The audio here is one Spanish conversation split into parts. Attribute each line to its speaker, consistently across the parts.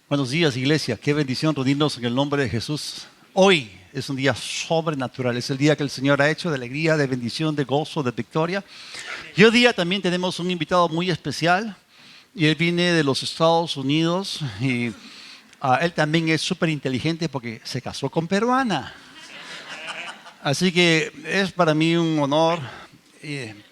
Speaker 1: Buenos días, iglesia. Qué bendición reunirnos en el nombre de Jesús. Hoy es un día sobrenatural. Es el día que el Señor ha hecho de alegría, de bendición, de gozo, de victoria. Y hoy día también tenemos un invitado muy especial. Y él viene de los Estados Unidos. Y él también es súper inteligente porque se casó con peruana. Así que es para mí un honor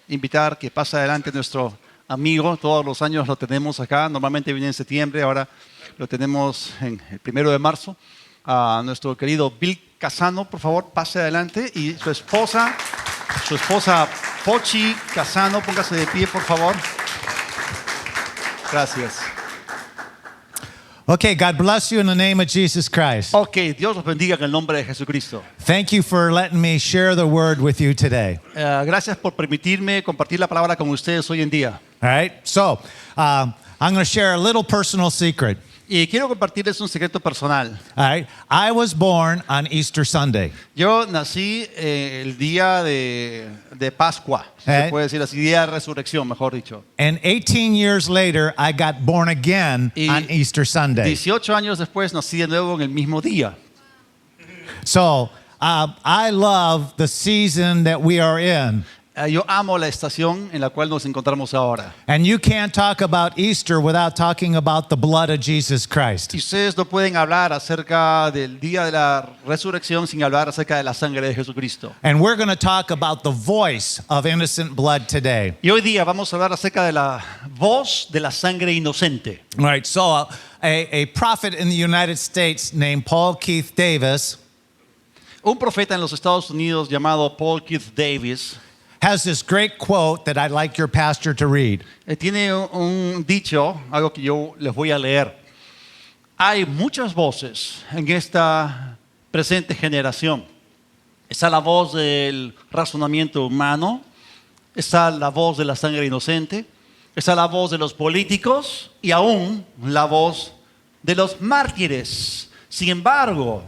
Speaker 1: invitar que pase adelante nuestro amigo. Todos los años lo tenemos acá. Normalmente viene en septiembre, ahora lo tenemos en el 1 de marzo. A nuestro querido Bill Casano, por favor, pase adelante. Y su esposa Pochi Casano, póngase de pie, por favor. Gracias.
Speaker 2: Okay, God bless you in the name of Jesus Christ.
Speaker 1: Ok, Dios los bendiga en el nombre de Jesucristo.
Speaker 2: Thank you for letting me share the word with you today.
Speaker 1: Gracias por permitirme compartir la palabra con ustedes hoy en día.
Speaker 2: All right, so I'm going to share a little personal secret.
Speaker 1: Y quiero compartirles un secreto personal.
Speaker 2: All right, I was born on Easter Sunday.
Speaker 1: Yo nací el día de Pascua, se puede decir así, día de resurrección, mejor dicho.
Speaker 2: And 18 years later, I got born again on Easter Sunday.
Speaker 1: 18 años después nací de nuevo en el mismo día.
Speaker 2: So I love the season that we are in.
Speaker 1: Yo amo la estación en la cual nos encontramos ahora.
Speaker 2: And you can't talk about Easter without talking about the blood of Jesus Christ.
Speaker 1: Y ustedes no pueden hablar acerca del día de la resurrección sin hablar acerca de la sangre de Jesucristo.
Speaker 2: And we're going to talk about the voice of innocent blood today.
Speaker 1: Y hoy día vamos a hablar acerca de la voz de la sangre inocente.
Speaker 2: All right, so a prophet in the United States named Paul Keith Davis
Speaker 1: Un profeta en los Estados Unidos llamado Paul Keith Davis
Speaker 2: has this great quote that I'd like your pastor to read.
Speaker 1: tiene un dicho, algo que yo les voy a leer. Hay muchas voces en esta presente generación. Está la voz del razonamiento humano, está la voz de la sangre inocente, está la voz de los políticos y aún la voz de los mártires. Sin embargo,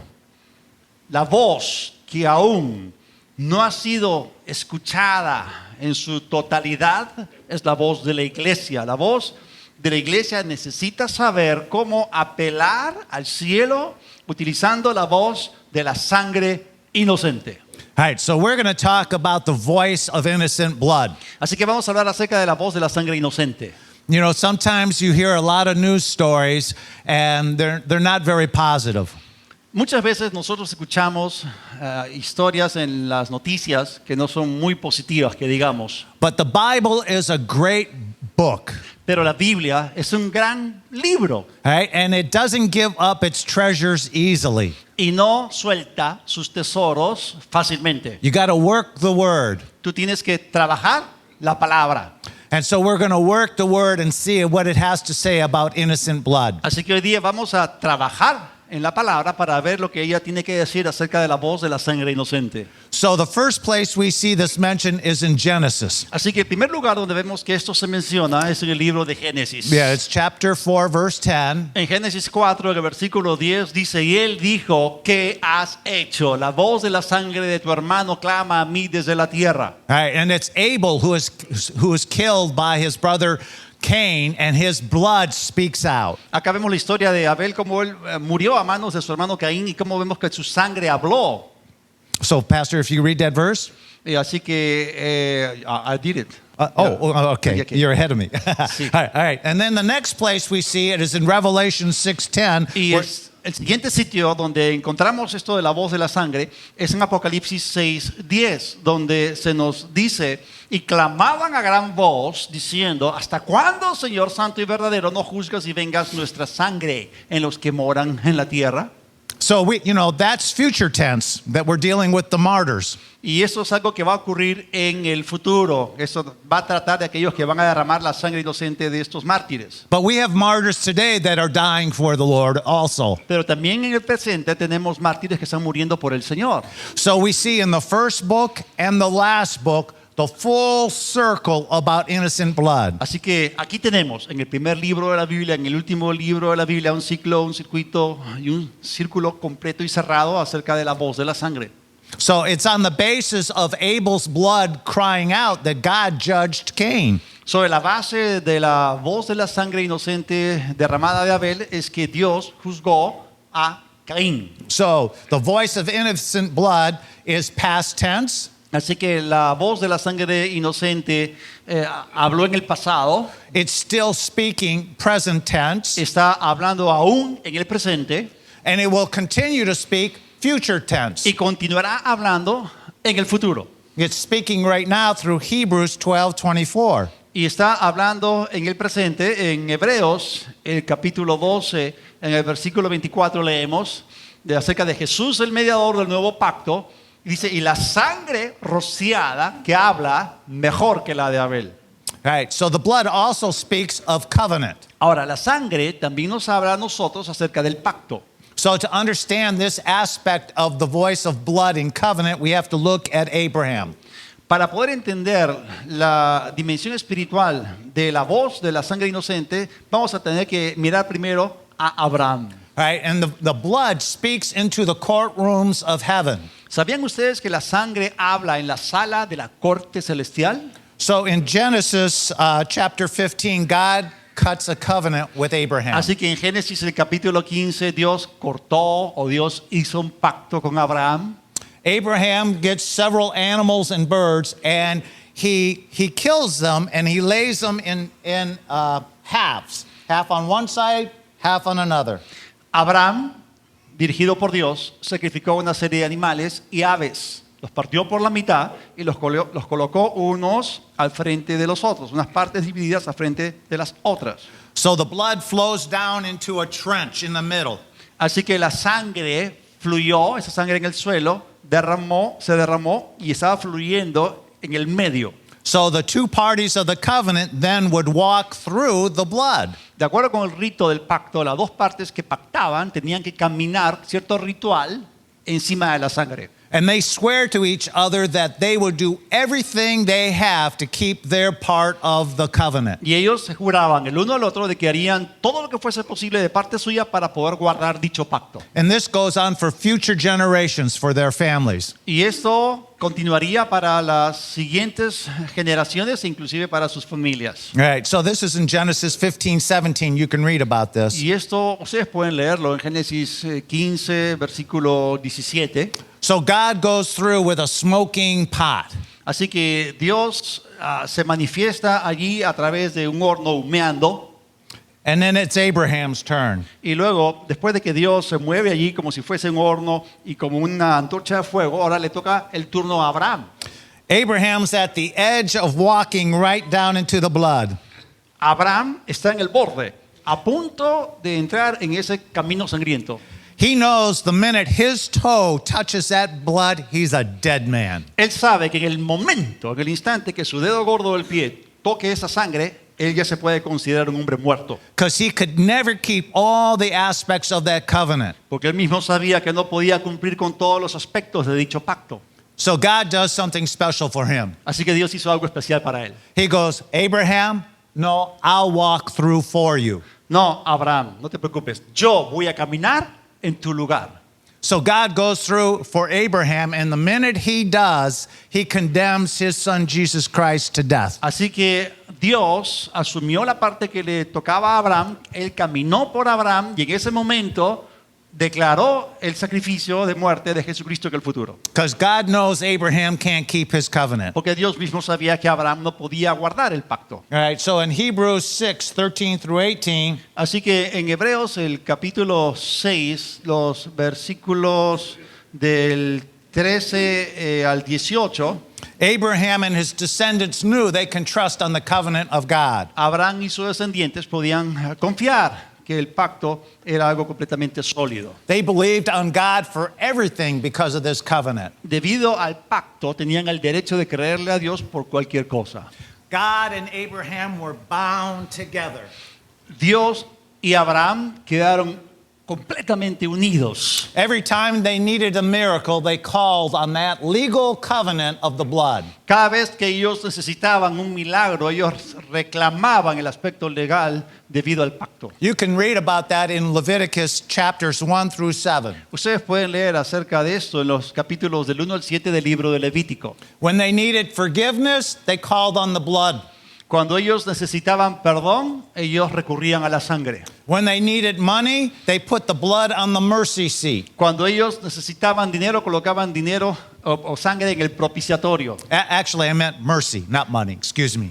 Speaker 1: la voz que aún no ha sido escuchada en su totalidad es la voz de la iglesia. La voz de la iglesia necesita saber cómo apelar al cielo utilizando la voz de la sangre inocente.
Speaker 2: All right, so we're going to talk about the voice of innocent blood.
Speaker 1: Así que vamos a hablar acerca de la voz de la sangre inocente.
Speaker 2: You know, sometimes you hear a lot of news stories and they're not very positive.
Speaker 1: Muchas veces nosotros escuchamos historias en las noticias que no son muy positivas, que digamos.
Speaker 2: But the Bible is a great book.
Speaker 1: Pero la Biblia es un gran libro.
Speaker 2: All right, and it doesn't give up its treasures easily.
Speaker 1: Y no suelta sus tesoros fácilmente.
Speaker 2: You got to work the word.
Speaker 1: Tú tienes que trabajar la palabra.
Speaker 2: And so we're going to work the word and see what it has to say about innocent blood.
Speaker 1: Así que hoy día vamos a trabajar en la palabra para ver lo que ella tiene que decir acerca de la voz de la sangre inocente.
Speaker 2: So the first place we see this mentioned is in Genesis.
Speaker 1: Así que el primer lugar donde vemos que esto se menciona es en el libro de Génesis.
Speaker 2: Yeah, it's chapter 4, verse 10.
Speaker 1: En Génesis 4, el versículo 10 dice, y él dijo, ¿qué has hecho? La voz de la sangre de tu hermano clama a mí desde la tierra.
Speaker 2: All right, and it's Abel who is killed by his brother Cain, and his blood speaks out.
Speaker 1: Acá vemos la historia de Abel, cómo él murió a manos de su hermano Caín y cómo vemos que su sangre habló.
Speaker 2: So, Pastor, if you read that verse.
Speaker 1: Y así que I did it.
Speaker 2: Okay.
Speaker 1: Okay.
Speaker 2: You're ahead of me.
Speaker 1: Sí.
Speaker 2: All right. And then the next place we see it is in Revelation 6:10.
Speaker 1: Y el siguiente sitio donde encontramos esto de la voz de la sangre es en Apocalipsis 6:10, donde se nos dice, y clamaban a gran voz diciendo, ¿hasta cuándo, Señor santo y verdadero, no juzgas y vengas nuestra sangre en los que moran en la tierra?
Speaker 2: So that's future tense, that we're dealing with the martyrs.
Speaker 1: Y eso es algo que va a ocurrir en el futuro. Eso va a tratar de aquellos que van a derramar la sangre inocente de estos mártires.
Speaker 2: But we have martyrs today that are dying for the Lord also.
Speaker 1: Pero también en el presente tenemos mártires que están muriendo por el Señor.
Speaker 2: So we see in the first book and the last book the full circle about innocent blood.
Speaker 1: Así que aquí tenemos en el primer libro de la Biblia, en el último libro de la Biblia, un ciclo, un circuito y un círculo completo y cerrado acerca de la voz de la sangre.
Speaker 2: So it's on the basis of Abel's blood crying out that God judged Cain.
Speaker 1: Sobre la base de la voz de la sangre inocente derramada de Abel es que Dios juzgó a Caín.
Speaker 2: So the voice of innocent blood is past tense.
Speaker 1: Así que la voz de la sangre inocente habló en el pasado,
Speaker 2: It's still speaking present tense.
Speaker 1: está hablando aún en el presente
Speaker 2: And it will continue to speak future tense.
Speaker 1: y continuará hablando en el futuro.
Speaker 2: It's speaking right now through Hebrews 12:24.
Speaker 1: Y está hablando en el presente, en Hebreos, el capítulo 12, en el versículo 24 leemos acerca de Jesús, el mediador del nuevo pacto. Dice, y la sangre rociada que habla mejor que la de Abel.
Speaker 2: Right. So the blood also speaks of covenant.
Speaker 1: Ahora, la sangre también nos habla a nosotros acerca del pacto.
Speaker 2: So to understand this aspect of the voice of blood in covenant, we have to look at Abraham.
Speaker 1: Para poder entender la dimensión espiritual de la voz de la sangre inocente, vamos a tener que mirar primero a Abraham.
Speaker 2: Right? And the blood speaks into the courtrooms of heaven.
Speaker 1: ¿Sabían ustedes que la sangre habla en la sala de la corte celestial?
Speaker 2: So in Genesis chapter 15, God cuts a covenant with Abraham.
Speaker 1: Así que en Génesis el capítulo 15 Dios cortó o Dios hizo un pacto con Abraham.
Speaker 2: Abraham gets several animals and birds, and he kills them, and he lays them in halves, half on one side, half on another.
Speaker 1: Abraham, dirigido por Dios, sacrificó una serie de animales y aves. Los partió por la mitad y los colocó unos al frente de los otros, unas partes divididas al frente de las otras.
Speaker 2: So the blood flows down into a trench in the middle.
Speaker 1: Así que la sangre fluyó, esa sangre en el suelo, se derramó y estaba fluyendo en el medio.
Speaker 2: So the two parties of the covenant then would walk through the blood.
Speaker 1: De acuerdo con el rito del pacto, las dos partes que pactaban tenían que caminar cierto ritual encima de la sangre.
Speaker 2: And they swear to each other that they would do everything they have to keep their part of the covenant.
Speaker 1: Y ellos se juraban el uno al otro de que harían todo lo que fuese posible de parte suya para poder guardar dicho pacto.
Speaker 2: And this goes on for future generations for their families.
Speaker 1: Y esto continuaría para las siguientes generaciones e inclusive para sus familias.
Speaker 2: All right, so this is in Genesis 15:17. You can read about this.
Speaker 1: Y esto ustedes pueden leerlo en Génesis 15, versículo 17.
Speaker 2: So God goes through with a smoking pot.
Speaker 1: Así que Dios se manifiesta allí a través de un horno humeando.
Speaker 2: And then it's Abraham's turn.
Speaker 1: Y luego, después de que Dios se mueve allí como si fuese un horno y como una antorcha de fuego, ahora le toca el turno a Abraham.
Speaker 2: Abraham's at the edge of walking right down into the blood.
Speaker 1: Abraham está en el borde, a punto de entrar en ese camino sangriento.
Speaker 2: He knows the minute his toe touches that blood, he's a dead man.
Speaker 1: Él sabe que en el momento, en el instante que su dedo gordo del pie toque esa sangre, él ya se puede considerar un hombre muerto.
Speaker 2: Because he could never keep all the aspects of that covenant.
Speaker 1: Porque él mismo sabía que no podía cumplir con todos los aspectos de dicho pacto.
Speaker 2: So God does something special for him.
Speaker 1: Así que Dios hizo algo especial para él.
Speaker 2: He goes, Abraham, no, I'll walk through for you.
Speaker 1: No, Abraham, no te preocupes. Yo voy a caminar en tu lugar.
Speaker 2: So God goes through for Abraham, and the minute he does, he condemns his son Jesus Christ to death.
Speaker 1: Así que Dios asumió la parte que le tocaba a Abraham, él caminó por Abraham y en ese momento declaró el sacrificio de muerte de Jesucristo en el futuro.
Speaker 2: Because God knows Abraham can't keep his covenant.
Speaker 1: Porque Dios mismo sabía que Abraham no podía guardar el pacto.
Speaker 2: All right, so in Hebrews 6:13 through 18,
Speaker 1: Así que en Hebreos el capítulo 6, los versículos del 13 al 18,
Speaker 2: Abraham and his descendants knew they can trust on the covenant of God.
Speaker 1: Abraham y sus descendientes podían confiar que el pacto era algo completamente sólido.
Speaker 2: They believed on God for everything because of this covenant.
Speaker 1: Debido al pacto, tenían el derecho de creerle a Dios por cualquier cosa.
Speaker 2: God and Abraham were bound together.
Speaker 1: Dios y Abraham quedaron completamente unidos.
Speaker 2: Every time they needed a miracle, they called on that legal covenant of the blood.
Speaker 1: Cada vez que ellos necesitaban un milagro, ellos reclamaban el aspecto legal debido al pacto.
Speaker 2: You can read about that in Leviticus chapters 1 through 7.
Speaker 1: Ustedes pueden leer acerca de esto en los capítulos del 1 al 7 del libro de Levítico.
Speaker 2: When they needed forgiveness, they called on the blood.
Speaker 1: Cuando ellos necesitaban perdón, ellos recurrían a la sangre.
Speaker 2: When they needed money, they put the blood on the mercy seat.
Speaker 1: Cuando ellos necesitaban dinero, colocaban dinero o sangre en el propiciatorio.
Speaker 2: Actually, I meant mercy, not money. Excuse me.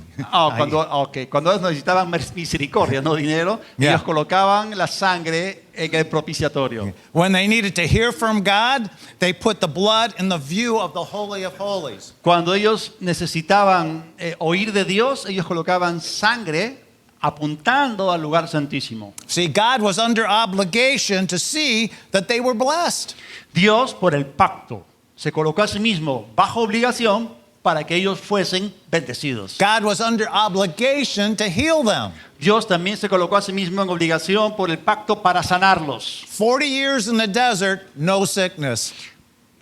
Speaker 1: Cuando ellos necesitaban misericordia, no dinero,
Speaker 2: Yeah.
Speaker 1: ellos colocaban la sangre en el propiciatorio.
Speaker 2: When they needed to hear from God, they put the blood in the view of the Holy of Holies.
Speaker 1: Cuando ellos necesitaban oír de Dios, ellos colocaban sangre apuntando al lugar santísimo.
Speaker 2: See, God was under obligation to see that they were blessed.
Speaker 1: Dios, por el pacto, se colocó a sí mismo bajo obligación para que ellos fuesen bendecidos.
Speaker 2: God was under obligation to heal them.
Speaker 1: Dios también se colocó a sí mismo en obligación por el pacto para sanarlos.
Speaker 2: 40 years in the desert, no sickness.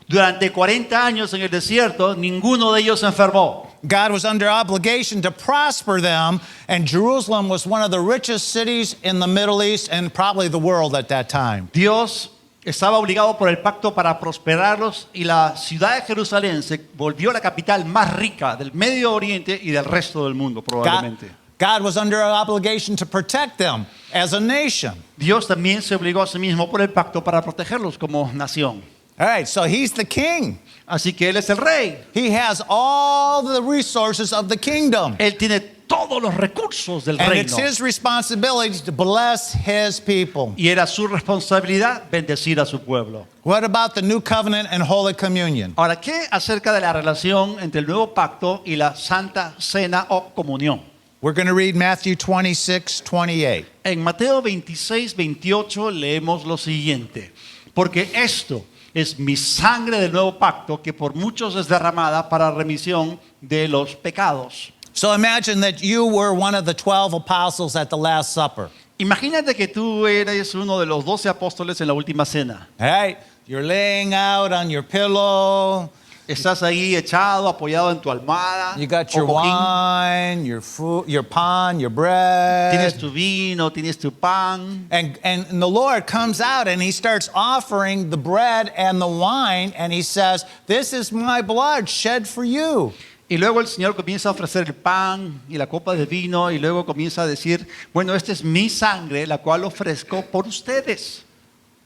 Speaker 1: Durante 40 años en el desierto, ninguno de ellos se enfermó.
Speaker 2: God was under obligation to prosper them, and Jerusalem was one of the richest cities in the Middle East and probably the world at that time.
Speaker 1: Dios estaba obligado por el pacto para prosperarlos y la ciudad de Jerusalén se volvió la capital más rica del Medio Oriente y del resto del mundo, probablemente.
Speaker 2: God was under obligation to protect them as a nation.
Speaker 1: Dios también se obligó a sí mismo por el pacto para protegerlos como nación.
Speaker 2: All right, so he's the king.
Speaker 1: Así que Él es el rey.
Speaker 2: He has all the resources of the kingdom.
Speaker 1: Él tiene todos los recursos del
Speaker 2: And
Speaker 1: reino.
Speaker 2: it's his responsibility to bless his people.
Speaker 1: Y era su responsabilidad bendecir a su pueblo.
Speaker 2: What about the new covenant and Holy Communion?
Speaker 1: Ahora, ¿qué acerca de la relación entre el nuevo pacto y la Santa Cena o comunión?
Speaker 2: We're going to read Matthew 26:28.
Speaker 1: En Mateo 26, 28 leemos lo siguiente. Porque esto es mi sangre del nuevo pacto que por muchos es derramada para remisión de los pecados.
Speaker 2: So imagine that you were one of the 12 apostles at the Last Supper.
Speaker 1: Imagínate que tú eres uno de los 12 apóstoles en la última cena.
Speaker 2: All right, you're laying out on your pillow.
Speaker 1: Estás ahí echado, apoyado en tu almohada.
Speaker 2: You got
Speaker 1: o
Speaker 2: your
Speaker 1: cojín.
Speaker 2: wine, your food, your pan, your bread.
Speaker 1: Tienes tu vino, tienes tu pan.
Speaker 2: And the Lord comes out and he starts offering the bread and the wine and he says, "This is my blood shed for you."
Speaker 1: Y luego el Señor comienza a ofrecer el pan y la copa de vino y luego comienza a decir, bueno, esta es mi sangre, la cual ofrezco por ustedes.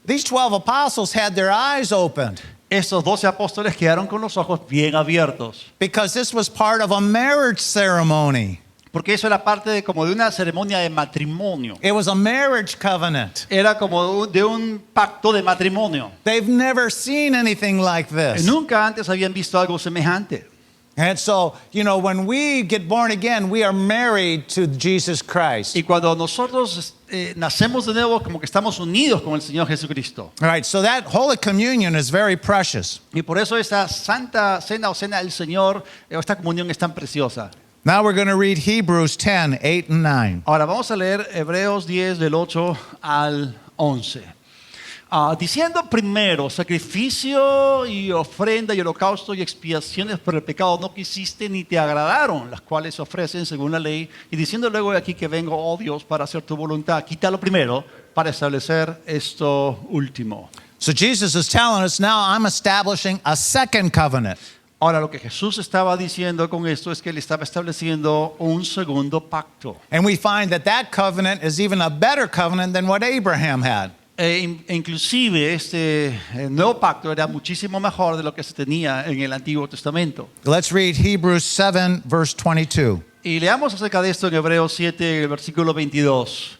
Speaker 2: These 12 apostles had their eyes opened
Speaker 1: Esos 12 apóstoles quedaron con los ojos bien abiertos,
Speaker 2: because this was part of a marriage ceremony.
Speaker 1: porque eso era parte de como de una ceremonia de matrimonio.
Speaker 2: It was a marriage covenant.
Speaker 1: Era como de un pacto de matrimonio.
Speaker 2: They've never seen anything like this.
Speaker 1: Nunca antes habían visto algo semejante.
Speaker 2: And so, you know, when we get born again, we are married to Jesus Christ.
Speaker 1: Y cuando nosotros nacemos de nuevo, como que estamos unidos con el Señor Jesucristo.
Speaker 2: All right, so that Holy Communion is very precious.
Speaker 1: Y por eso esta santa cena o cena del Señor, esta comunión es tan preciosa.
Speaker 2: Now we're going to read Hebrews 10, 8 and 9.
Speaker 1: Ahora vamos a leer Hebreos 10 del 8 al 11. Diciendo primero, sacrificio y ofrenda y holocausto y expiaciones por el pecado no quisiste ni te agradaron, las cuales se ofrecen según la ley. Y diciendo luego de aquí que vengo, oh Dios, para hacer tu voluntad, quítalo primero para establecer esto último.
Speaker 2: So Jesus is telling us now I'm establishing a second covenant.
Speaker 1: Ahora lo que Jesús estaba diciendo con esto es que él estaba estableciendo un segundo pacto.
Speaker 2: And we find that that covenant is even a better covenant than what Abraham had.
Speaker 1: Inclusive este nuevo pacto era muchísimo mejor de lo que se tenía en el Antiguo Testamento.
Speaker 2: Let's read Hebrews 7, verse 22.
Speaker 1: Y leamos acerca de esto en Hebreos 7, el versículo 22.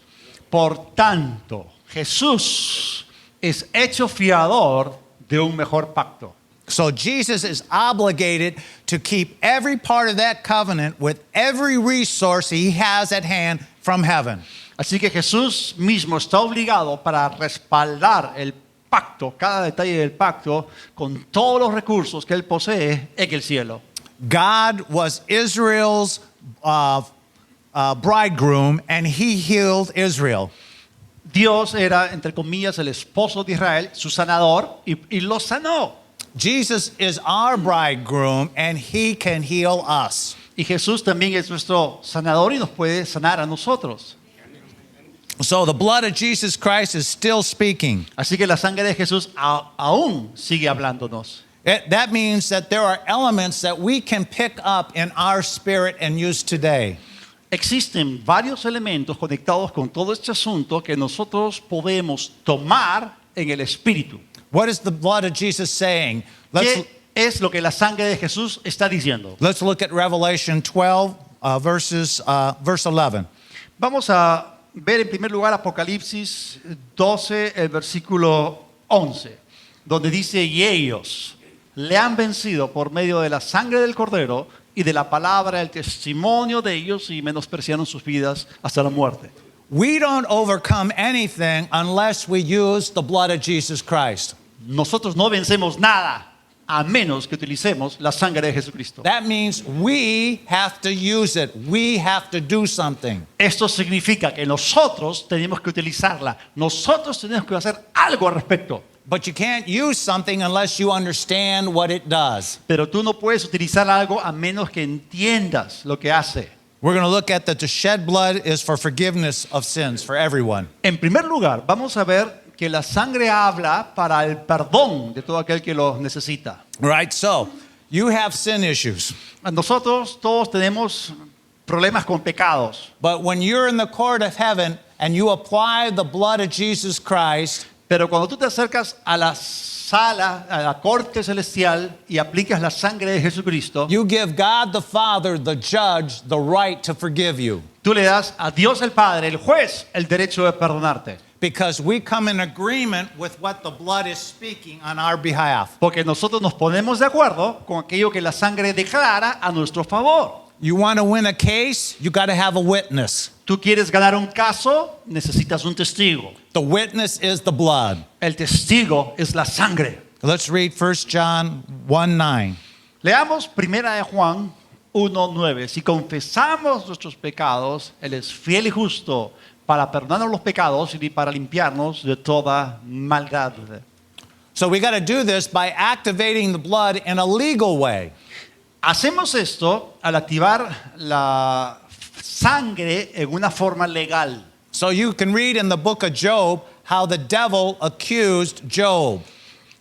Speaker 1: Por tanto, Jesús es hecho fiador de un mejor pacto.
Speaker 2: So Jesus is obligated to keep every part of that covenant with every resource he has at hand from heaven.
Speaker 1: Así que Jesús mismo está obligado para respaldar el pacto, cada detalle del pacto, con todos los recursos que él posee en el cielo.
Speaker 2: God was Israel's bridegroom and he healed Israel.
Speaker 1: Dios era, entre comillas, el esposo de Israel, su sanador, y lo sanó.
Speaker 2: Jesus is our bridegroom, and he can heal us.
Speaker 1: Y Jesús también es nuestro sanador y nos puede sanar a nosotros.
Speaker 2: So the blood of Jesus Christ is still speaking.
Speaker 1: Así que la sangre de Jesús aún sigue hablándonos.
Speaker 2: That means that there are elements that we can pick up in our spirit and use today.
Speaker 1: Existen varios elementos conectados con todo este asunto que nosotros podemos tomar en el espíritu.
Speaker 2: What is the blood of Jesus saying?
Speaker 1: ¿Qué es lo que la sangre de Jesús está diciendo?
Speaker 2: Let's look at Revelation 12, verse 11.
Speaker 1: Vamos a ver en primer lugar Apocalipsis 12, el versículo 11, donde dice, y ellos le han vencido por medio de la sangre del Cordero y de la palabra, el testimonio de ellos, y menospreciaron sus vidas hasta la muerte.
Speaker 2: We don't overcome anything unless we use the blood of Jesus Christ.
Speaker 1: Nosotros no vencemos nada a menos que utilicemos la sangre de Jesucristo.
Speaker 2: That means we have to use it. We have to do something.
Speaker 1: Esto significa que nosotros tenemos que utilizarla. Nosotros tenemos que hacer algo al respecto.
Speaker 2: But you can't use something unless you understand what it does.
Speaker 1: Pero tú no puedes utilizar algo a menos que entiendas lo que hace.
Speaker 2: We're going to look at that the shed blood is for forgiveness of sins for everyone.
Speaker 1: En primer lugar, vamos a ver que la sangre habla para el perdón de todo aquel que lo necesita.
Speaker 2: Right? So, you have sin issues.
Speaker 1: Nosotros todos tenemos problemas con pecados.
Speaker 2: But when you're in the court of heaven and you apply the blood of Jesus Christ,
Speaker 1: Pero cuando tú te acercas a la sala, a la corte celestial y aplicas la sangre de Jesucristo,
Speaker 2: you give God the Father, the judge, the right to forgive you.
Speaker 1: tú le das a Dios el Padre, el juez, el derecho de perdonarte.
Speaker 2: Because we come in agreement with what the blood is speaking on our behalf.
Speaker 1: Porque nosotros nos ponemos de acuerdo con aquello que la sangre declara a nuestro favor.
Speaker 2: You want to win a case, you got to have a witness.
Speaker 1: Tú quieres ganar un caso, necesitas un testigo.
Speaker 2: The witness is the blood.
Speaker 1: El testigo es la sangre.
Speaker 2: Let's read 1 John 1:9.
Speaker 1: Leamos 1 de Juan 1:9. Si confesamos nuestros pecados, Él es fiel y justo para perdonarnos los pecados y para limpiarnos de toda maldad.
Speaker 2: So we got to do this by activating the blood in a legal way.
Speaker 1: Hacemos esto al activar la sangre en una forma legal.
Speaker 2: So you can read in the book of Job how the devil accused Job.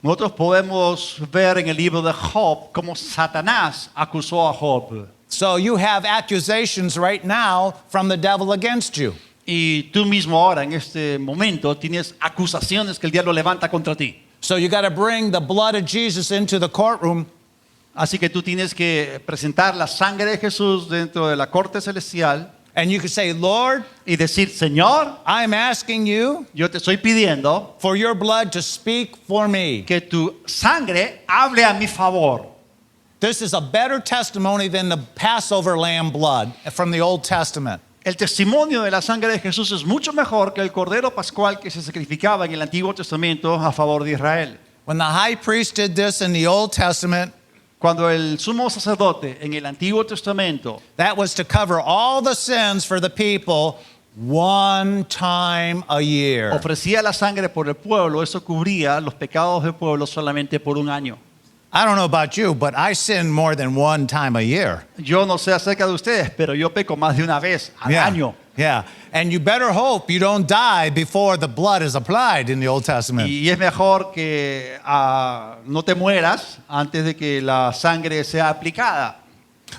Speaker 1: Nosotros podemos ver en el libro de Job cómo Satanás acusó a Job.
Speaker 2: So you have accusations right now from the devil against you.
Speaker 1: Y tú mismo ahora, en este momento, tienes acusaciones que el diablo levanta contra ti.
Speaker 2: So you got to bring the blood of Jesus into the courtroom.
Speaker 1: Así que tú tienes que presentar la sangre de Jesús dentro de la corte celestial
Speaker 2: And you can say, Lord,
Speaker 1: y decir, Señor,
Speaker 2: I'm asking you
Speaker 1: yo te estoy pidiendo
Speaker 2: for your blood to speak for me.
Speaker 1: que tu sangre hable a mi favor.
Speaker 2: This is a better testimony than the Passover lamb blood from the Old Testament.
Speaker 1: El testimonio de la sangre de Jesús es mucho mejor que el cordero pascual que se sacrificaba en el Antiguo Testamento a favor de Israel.
Speaker 2: When the high priest did this in the Old Testament,
Speaker 1: Cuando el sumo sacerdote en el Antiguo Testamento
Speaker 2: that was to cover all the sins for the people one time a year.
Speaker 1: ofrecía la sangre por el pueblo, eso cubría los pecados del pueblo solamente por un año.
Speaker 2: I don't know about you, but I sin more than one time a year.
Speaker 1: Yo no sé acerca de ustedes, pero yo peco más de una vez al año.
Speaker 2: Yeah. And you better hope you don't die before the blood is applied in the Old Testament.
Speaker 1: Y es mejor que no te mueras antes de que la sangre sea aplicada.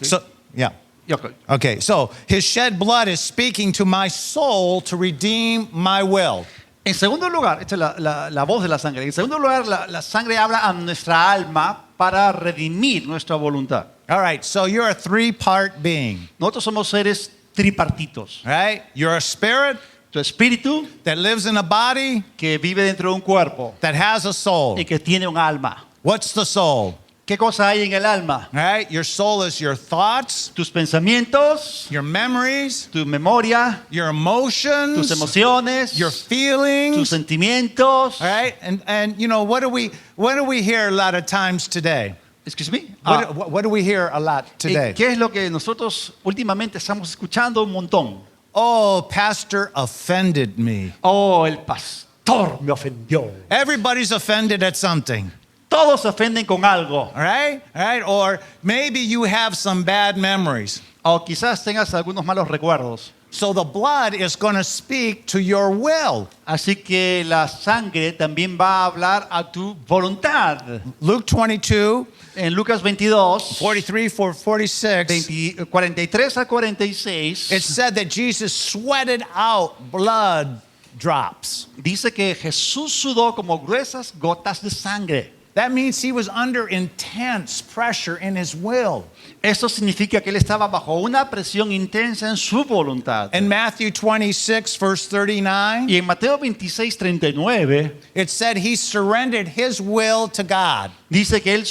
Speaker 2: So, yeah.
Speaker 1: Ok.
Speaker 2: Okay, so his shed blood is speaking to my soul to redeem my will.
Speaker 1: En segundo lugar, esta es la voz de la sangre. En segundo lugar, la sangre habla a nuestra alma para redimir nuestra voluntad.
Speaker 2: All right, so you're a three-part being,
Speaker 1: Nosotros somos seres tripartitos.
Speaker 2: right? You're a spirit
Speaker 1: Tu espíritu
Speaker 2: that lives in a body
Speaker 1: que vive dentro de un cuerpo
Speaker 2: that has a soul.
Speaker 1: y que tiene un alma.
Speaker 2: What's the soul?
Speaker 1: ¿Qué cosa hay en el alma?
Speaker 2: All right, your soul is your thoughts,
Speaker 1: Tus pensamientos,
Speaker 2: your memories,
Speaker 1: tu memoria,
Speaker 2: your
Speaker 1: tus
Speaker 2: emotions,
Speaker 1: emociones,
Speaker 2: your
Speaker 1: tus
Speaker 2: feelings.
Speaker 1: sentimientos.
Speaker 2: All right, and you know what do we hear a lot of times today?
Speaker 1: Excuse me.
Speaker 2: What do we hear a lot today?
Speaker 1: ¿Qué es lo que nosotros últimamente estamos escuchando un montón?
Speaker 2: Oh, pastor offended me.
Speaker 1: Oh, el pastor me ofendió.
Speaker 2: Everybody's offended at something.
Speaker 1: Todos se ofenden con algo.
Speaker 2: All right? All right? Or maybe you have some bad memories.
Speaker 1: O quizás tengas algunos malos recuerdos.
Speaker 2: So the blood is going to speak to your will.
Speaker 1: Así que la sangre también va a hablar a tu voluntad.
Speaker 2: Luke 22,
Speaker 1: En Lucas 22,
Speaker 2: 43 for 46,
Speaker 1: 43 a 46,
Speaker 2: it said that Jesus sweated out blood drops.
Speaker 1: dice que Jesús sudó como gruesas gotas de sangre.
Speaker 2: That means he was under intense pressure in his will.
Speaker 1: Eso significa que él estaba bajo una presión intensa en su voluntad.
Speaker 2: In Matthew 26, verse 39,
Speaker 1: Y en Mateo 26, 39,
Speaker 2: it said he surrendered his will to God.
Speaker 1: dice que él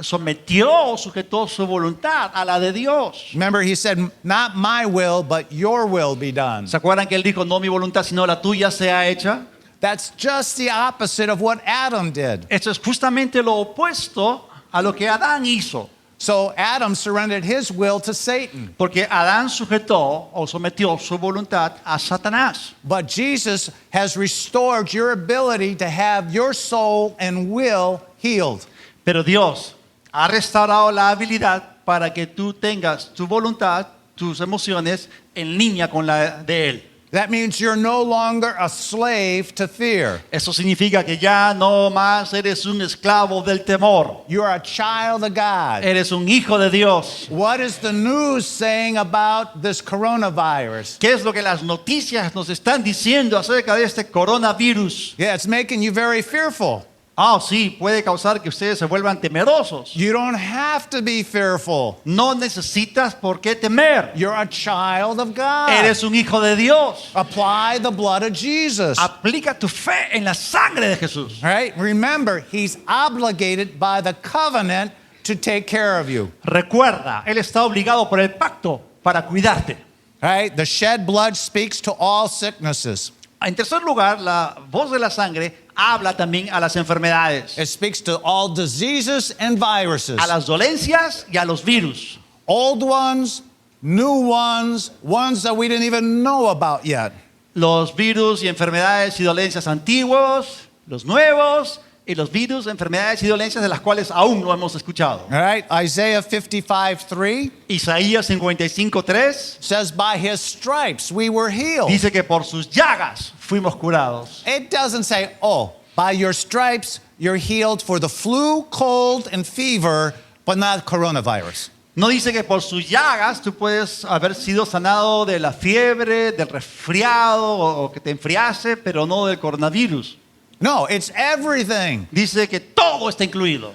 Speaker 1: sometió, sujetó su voluntad a la de Dios.
Speaker 2: Remember, he said, not my will, but your will be done.
Speaker 1: ¿Se acuerdan que él dijo, no mi voluntad, sino la tuya sea hecha?
Speaker 2: That's just the opposite of what Adam did.
Speaker 1: Esto es justamente lo opuesto a lo que Adán hizo.
Speaker 2: So Adam surrendered his will to Satan.
Speaker 1: Porque Adán sujetó o sometió su voluntad a Satanás.
Speaker 2: But Jesus has restored your ability to have your soul and will healed.
Speaker 1: Pero Dios ha restaurado la habilidad para que tú tengas tu voluntad, tus emociones en línea con la de Él.
Speaker 2: That means you're no longer a slave to fear.
Speaker 1: Eso significa que ya no más eres un esclavo del temor.
Speaker 2: You're a child of God.
Speaker 1: Eres un hijo de Dios.
Speaker 2: What is the news saying about this coronavirus?
Speaker 1: ¿Qué es lo que las noticias nos están diciendo acerca de este coronavirus?
Speaker 2: Yeah, it's making you very fearful.
Speaker 1: Ah, sí, puede causar que ustedes se vuelvan temerosos.
Speaker 2: You don't have to be fearful.
Speaker 1: No necesitas por qué temer.
Speaker 2: You're a child of God.
Speaker 1: Eres un hijo de Dios.
Speaker 2: Apply the blood of Jesus.
Speaker 1: Aplica tu fe en la sangre de Jesús.
Speaker 2: All right? Remember, he's obligated by the covenant to take care of you.
Speaker 1: Recuerda, Él está obligado por el pacto para cuidarte.
Speaker 2: All right? The shed blood speaks to all sicknesses.
Speaker 1: En tercer lugar, la voz de la sangre habla también a las enfermedades,
Speaker 2: It speaks to all diseases and viruses.
Speaker 1: a las dolencias y a los virus.
Speaker 2: Old ones, new ones, ones that we didn't even know about yet.
Speaker 1: Los virus y enfermedades y dolencias antiguos, los nuevos y los virus, enfermedades y dolencias de las cuales aún no hemos escuchado.
Speaker 2: All right? Isaiah 55:3
Speaker 1: Isaías 55:3
Speaker 2: says, by his stripes we were healed.
Speaker 1: dice que por sus llagas fuimos curados.
Speaker 2: It doesn't say, oh, by your stripes you're healed for the flu, cold, and fever, but not coronavirus.
Speaker 1: No dice que por sus llagas tú puedes haber sido sanado de la fiebre, del resfriado o que te enfriase, pero no del coronavirus.
Speaker 2: No, it's everything.
Speaker 1: Dice que todo está incluido.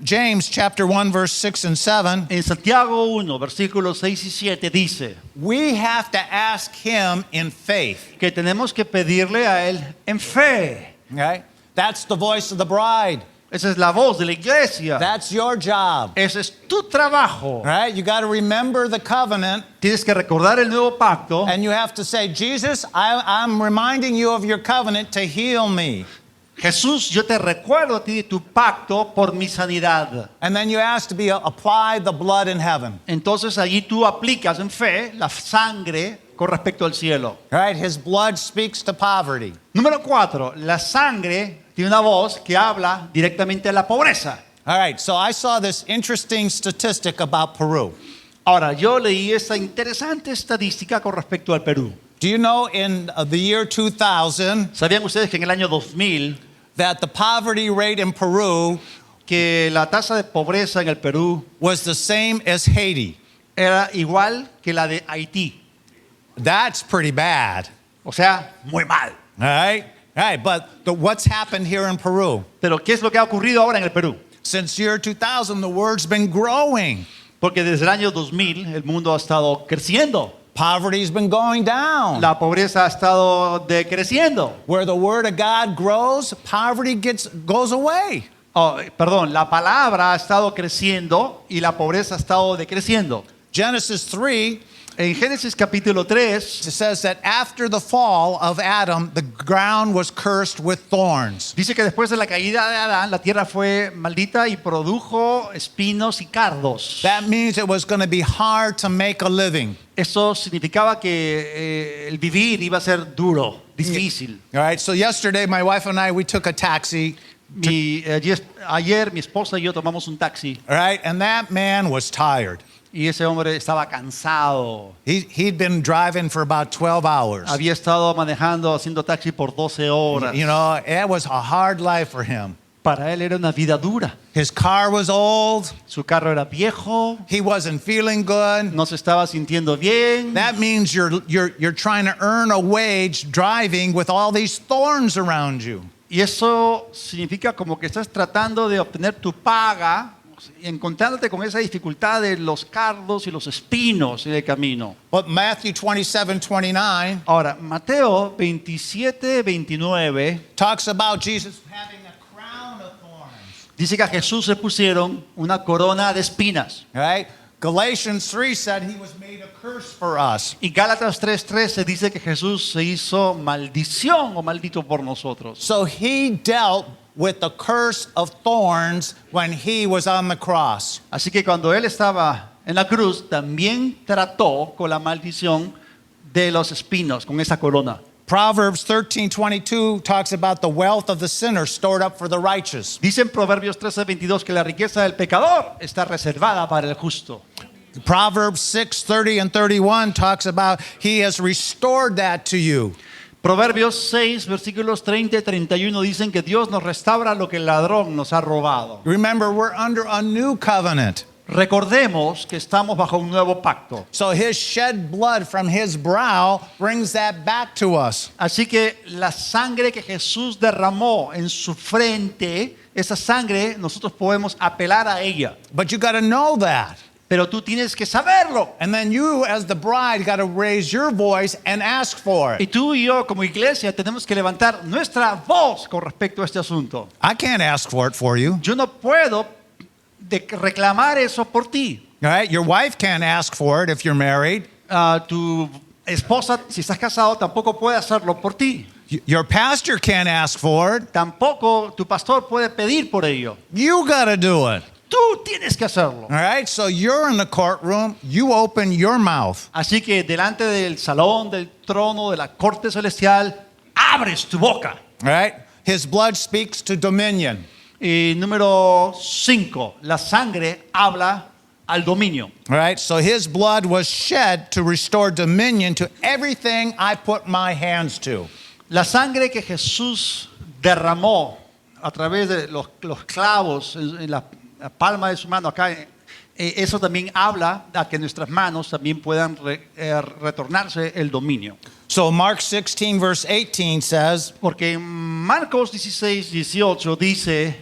Speaker 2: James chapter 1, verse 6 and 7,
Speaker 1: En Santiago 1, versículos 6 y 7 dice
Speaker 2: we have to ask him in faith.
Speaker 1: que tenemos que pedirle a Él en fe.
Speaker 2: Okay? That's the voice of the bride.
Speaker 1: Esa es la voz de la iglesia.
Speaker 2: That's your job.
Speaker 1: Ese es tu trabajo.
Speaker 2: Right? You got to remember the covenant,
Speaker 1: Tienes que recordar el nuevo pacto
Speaker 2: and you have to say, Jesus, I'm reminding you of your covenant to heal me.
Speaker 1: Jesús, yo te recuerdo a ti de tu pacto por mi sanidad.
Speaker 2: And then you ask to be apply the blood in heaven.
Speaker 1: Entonces allí tú aplicas en fe la sangre con respecto al cielo.
Speaker 2: Right? His blood speaks to poverty.
Speaker 1: Número 4, la sangre tiene una voz que habla directamente a la pobreza.
Speaker 2: All right, so I saw this interesting statistic about Peru.
Speaker 1: Ahora, yo leí esta interesante estadística con respecto al Perú.
Speaker 2: Do you know in the year 2000
Speaker 1: ¿Sabían ustedes que en el año 2000
Speaker 2: that the poverty rate in Peru
Speaker 1: que la tasa de pobreza en el Perú
Speaker 2: was the same as Haiti?
Speaker 1: era igual que la de Haití?
Speaker 2: That's pretty bad.
Speaker 1: O sea, muy mal.
Speaker 2: All right? All right, but what's happened here in Peru?
Speaker 1: Pero ¿qué es lo que ha ocurrido ahora en el Perú?
Speaker 2: Since year 2000, the word's been growing.
Speaker 1: Porque desde el año 2000 el mundo ha estado creciendo.
Speaker 2: Poverty's been going down.
Speaker 1: La pobreza ha estado decreciendo.
Speaker 2: Where the word of God grows, poverty goes away.
Speaker 1: Perdón, la palabra ha estado creciendo y la pobreza ha estado decreciendo.
Speaker 2: Genesis 3
Speaker 1: En Génesis capítulo 3
Speaker 2: it says that after the fall of Adam, the ground was cursed with thorns.
Speaker 1: dice que después de la caída de Adán, la tierra fue maldita y produjo espinos y cardos.
Speaker 2: That means it was going to be hard to make a living.
Speaker 1: Eso significaba que el vivir iba a ser duro, difícil.
Speaker 2: All right, so yesterday my wife and I, we took a taxi,
Speaker 1: Ayer mi esposa y yo tomamos un taxi
Speaker 2: all right, and that man was tired.
Speaker 1: y ese hombre estaba cansado.
Speaker 2: He'd been driving for about 12 hours.
Speaker 1: Había estado manejando, haciendo taxi por 12 horas.
Speaker 2: You know, it was a hard life for him.
Speaker 1: Para él era una vida dura.
Speaker 2: His car was old.
Speaker 1: Su carro era viejo,
Speaker 2: He wasn't feeling good.
Speaker 1: no se estaba sintiendo bien.
Speaker 2: That means you're trying to earn a wage driving with all these thorns around you.
Speaker 1: Y eso significa como que estás tratando de obtener tu paga y encontrándote con esa dificultad de los cardos y los espinos en el camino.
Speaker 2: But Matthew 27:29
Speaker 1: Ahora, Mateo 27:29
Speaker 2: talks about Jesus having a crown of thorns.
Speaker 1: dice que a Jesús se pusieron una corona de espinas.
Speaker 2: Right? Galatians 3 said he was made a curse for us.
Speaker 1: Y Gálatas 3:13 dice que Jesús se hizo maldición o maldito por nosotros.
Speaker 2: So he dealt with the curse of thorns when he was on the cross.
Speaker 1: Así que cuando él estaba en la cruz, también trató con la maldición de los espinos, con esa corona.
Speaker 2: Proverbs 13:22 talks about the wealth of the sinner stored up for the righteous.
Speaker 1: Dice en Proverbios 13:22 que la riqueza del pecador está reservada para el justo.
Speaker 2: Proverbs 6:30 and 31 talks about he has restored that to you.
Speaker 1: Proverbios 6, versículos 30 y 31 dicen que Dios nos restaura lo que el ladrón nos ha robado.
Speaker 2: Remember, we're under a new covenant.
Speaker 1: Recordemos que estamos bajo un nuevo pacto.
Speaker 2: So his shed blood from his brow brings that back to us.
Speaker 1: Así que la sangre que Jesús derramó en su frente, esa sangre nosotros podemos apelar a ella.
Speaker 2: But you got to know that.
Speaker 1: Pero tú tienes que saberlo.
Speaker 2: And then you, as the bride, got to raise your voice and ask for
Speaker 1: Y
Speaker 2: it.
Speaker 1: tú y yo como iglesia tenemos que levantar nuestra voz con respecto a este asunto.
Speaker 2: I can't ask for it for you.
Speaker 1: Yo no puedo reclamar eso por ti.
Speaker 2: All right? Your wife can't ask for it if you're married.
Speaker 1: Tu esposa, si estás casado, tampoco puede hacerlo por ti.
Speaker 2: Your pastor can't ask for it.
Speaker 1: Tampoco tu pastor puede pedir por ello.
Speaker 2: You got to do it.
Speaker 1: Tú tienes que hacerlo.
Speaker 2: All right? So you're in the courtroom. You open your mouth.
Speaker 1: Así que delante del salón, del trono, de la corte celestial, abres tu boca.
Speaker 2: All right? His blood speaks to dominion.
Speaker 1: Y número 5, la sangre habla al dominio.
Speaker 2: All right? So his blood was shed to restore dominion to everything I put my hands to.
Speaker 1: La sangre que Jesús derramó a través de los clavos en la palma de su mano acá, eso también habla a que nuestras manos también puedan retornarse el dominio.
Speaker 2: So Mark 16 verse 18 says
Speaker 1: Porque en Marcos 16:18 dice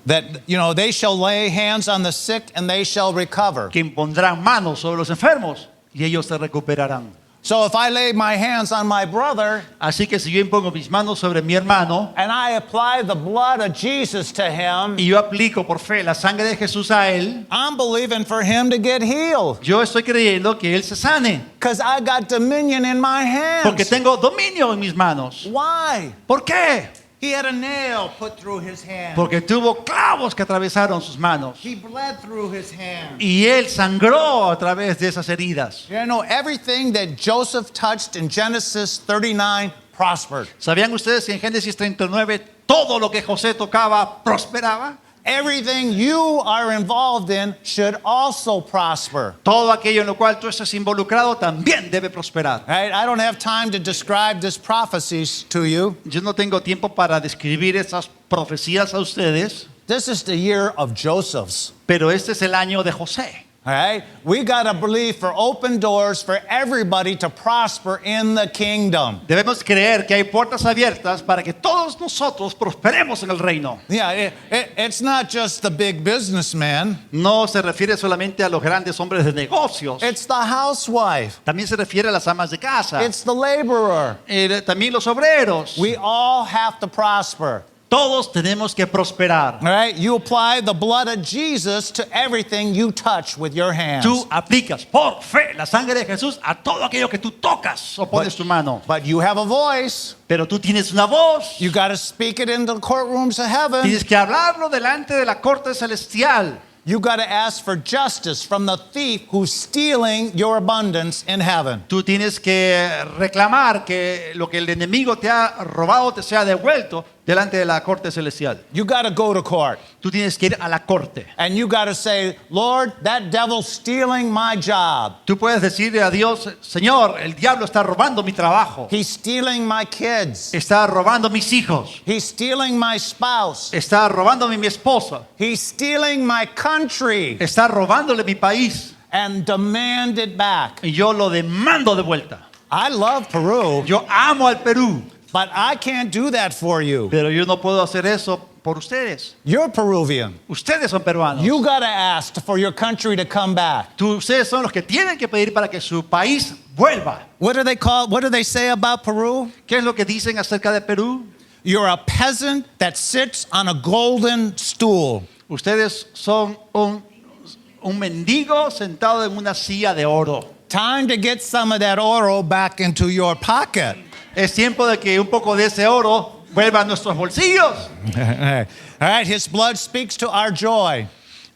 Speaker 2: that, you know, they shall lay hands on the sick and they shall recover.
Speaker 1: que impondrán manos sobre los enfermos y ellos se recuperarán.
Speaker 2: So if I lay my hands on my brother
Speaker 1: Así que si yo impongo mis manos sobre mi hermano
Speaker 2: and I apply the blood of Jesus to him,
Speaker 1: y yo aplico por fe la sangre de Jesús a él,
Speaker 2: I'm believing for him to get healed
Speaker 1: yo estoy creyendo que él se sane,
Speaker 2: because I got dominion in my
Speaker 1: porque
Speaker 2: hands.
Speaker 1: tengo dominio en mis manos.
Speaker 2: Why?
Speaker 1: ¿Por qué?
Speaker 2: He had a nail put through his hand.
Speaker 1: Porque tuvo clavos que atravesaron sus manos
Speaker 2: He bled through his hand.
Speaker 1: y él sangró a través de esas heridas.
Speaker 2: You know, everything that Joseph touched in Genesis 39 prospered.
Speaker 1: ¿Sabían ustedes que en Génesis 39 todo lo que José tocaba prosperaba?
Speaker 2: Everything you are involved in should also prosper.
Speaker 1: Todo aquello en lo cual tú estás involucrado también debe prosperar.
Speaker 2: Right? I don't have time to describe these prophecies to you.
Speaker 1: Yo no tengo tiempo para describir esas profecías a ustedes,
Speaker 2: This is the year of Joseph's.
Speaker 1: pero este es el año de José.
Speaker 2: All right? We got to believe for open doors for everybody to prosper in the kingdom.
Speaker 1: Debemos creer que hay puertas abiertas para que todos nosotros prosperemos en el reino.
Speaker 2: Yeah, it's not just the big businessman.
Speaker 1: No se refiere solamente a los grandes hombres de negocios.
Speaker 2: It's the housewife.
Speaker 1: También se refiere a las amas de casa.
Speaker 2: It's the laborer.
Speaker 1: También los obreros.
Speaker 2: We all have to prosper.
Speaker 1: todos tenemos que prosperar.
Speaker 2: All right? You apply the blood of Jesus to everything you touch with your hands.
Speaker 1: Tú aplicas por fe la sangre de Jesús a todo aquello que tú tocas o pones tu mano.
Speaker 2: But you have a voice.
Speaker 1: Pero tú tienes una voz.
Speaker 2: You got to speak it in the courtrooms of heaven.
Speaker 1: Tienes que hablarlo delante de la corte celestial.
Speaker 2: You got to ask for justice from the thief who's stealing your abundance in heaven.
Speaker 1: Tú tienes que reclamar que lo que el enemigo te ha robado te sea devuelto delante de la corte celestial.
Speaker 2: You got to go to court.
Speaker 1: Tú tienes que ir a la corte.
Speaker 2: And you got to say, Lord, that devil's stealing my job.
Speaker 1: Tú puedes decirle a Dios, Señor, el diablo está robando mi trabajo.
Speaker 2: He's stealing my kids.
Speaker 1: Está robando mis hijos.
Speaker 2: He's stealing my spouse.
Speaker 1: Está robándome mi esposa.
Speaker 2: He's stealing my country.
Speaker 1: Está robándole mi país.
Speaker 2: And demand it back.
Speaker 1: Y yo lo demando de vuelta.
Speaker 2: I love Peru,
Speaker 1: Yo amo al Perú,
Speaker 2: but I can't do that for you.
Speaker 1: pero yo no puedo hacer eso por ustedes.
Speaker 2: You're Peruvian.
Speaker 1: Ustedes son peruanos.
Speaker 2: You got to ask for your country to come back.
Speaker 1: Ustedes son los que tienen que pedir para que su país vuelva.
Speaker 2: What do they call? What do they say about Peru?
Speaker 1: ¿Qué es lo que dicen acerca de Perú?
Speaker 2: You're a peasant that sits on a golden stool.
Speaker 1: Ustedes son un mendigo sentado en una silla de oro.
Speaker 2: Time to get some of that oro back into your pocket.
Speaker 1: Es tiempo de que un poco de ese oro vuelva a nuestros bolsillos.
Speaker 2: All right, his blood speaks to our joy.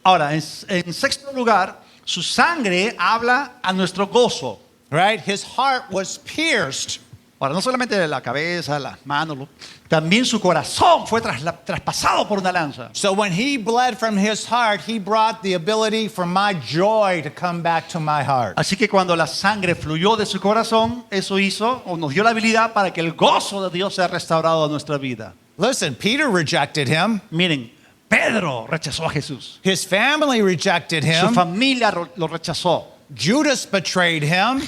Speaker 1: Ahora, en sexto lugar, su sangre habla a nuestro gozo.
Speaker 2: Right? His heart was pierced.
Speaker 1: Ahora, no solamente la cabeza, las manos, también su corazón fue traspasado por una lanza.
Speaker 2: So when he bled from his heart, he brought the ability for my joy to come back to my heart.
Speaker 1: Así que cuando la sangre fluyó de su corazón, eso hizo o nos dio la habilidad para que el gozo de Dios sea restaurado a nuestra vida.
Speaker 2: Listen, Peter rejected him.
Speaker 1: Miren, Pedro rechazó a Jesús.
Speaker 2: His family rejected
Speaker 1: Su
Speaker 2: him.
Speaker 1: familia lo rechazó.
Speaker 2: Judas betrayed him.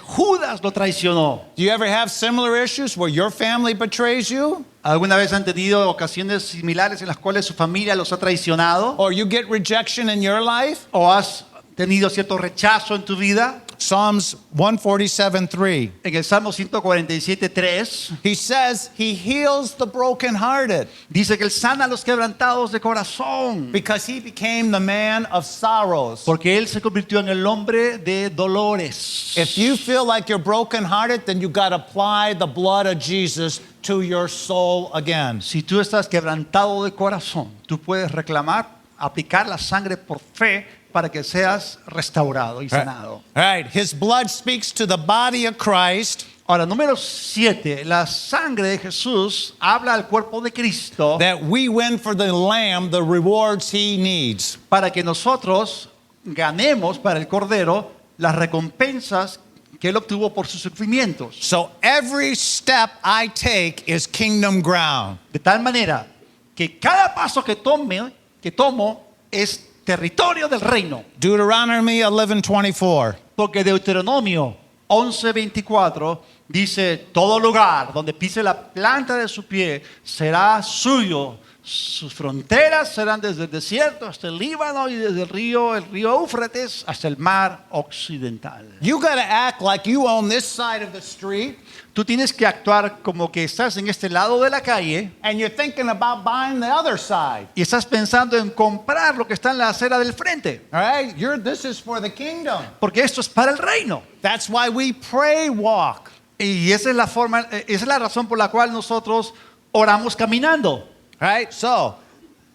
Speaker 1: Judas lo traicionó.
Speaker 2: Do you ever have similar issues where your family betrays you?
Speaker 1: ¿Alguna vez han tenido ocasiones similares en las cuales su familia los ha traicionado?
Speaker 2: Or you get rejection in your life?
Speaker 1: ¿O has tenido cierto rechazo en tu vida?
Speaker 2: Psalms 147:3.
Speaker 1: En el Salmo 147:3
Speaker 2: He says he heals the brokenhearted
Speaker 1: dice que Él sana a los quebrantados de corazón.
Speaker 2: because he became the man of sorrows.
Speaker 1: Porque Él se convirtió en el hombre de dolores.
Speaker 2: If you feel like you're brokenhearted, then you got to apply the blood of Jesus to your soul again.
Speaker 1: Si tú estás quebrantado de corazón, tú puedes reclamar, aplicar la sangre por fe para que seas restaurado y sanado.
Speaker 2: All right, his blood speaks to the body of Christ
Speaker 1: Ahora, número 7, la sangre de Jesús habla al cuerpo de Cristo
Speaker 2: that we win for the lamb the rewards he needs.
Speaker 1: para que nosotros ganemos para el Cordero las recompensas que Él obtuvo por sus sufrimientos.
Speaker 2: So every step I take is kingdom ground.
Speaker 1: De tal manera que cada paso que tomo es territorio del reino.
Speaker 2: Deuteronomy 11:24.
Speaker 1: Porque Deuteronomio 11:24 dice, todo lugar donde pise la planta de su pie será suyo. Sus fronteras serán desde el desierto hasta el Líbano y desde el río Éufrates hasta el mar occidental.
Speaker 2: You got to act like you own this side of the street
Speaker 1: Tú tienes que actuar como que estás en este lado de la calle
Speaker 2: and you're thinking about buying the other side.
Speaker 1: y estás pensando en comprar lo que está en la acera del frente.
Speaker 2: All right? This is for the kingdom.
Speaker 1: Porque esto es para el reino.
Speaker 2: That's why we pray walk.
Speaker 1: Y esa es la razón por la cual nosotros oramos caminando.
Speaker 2: Right? So,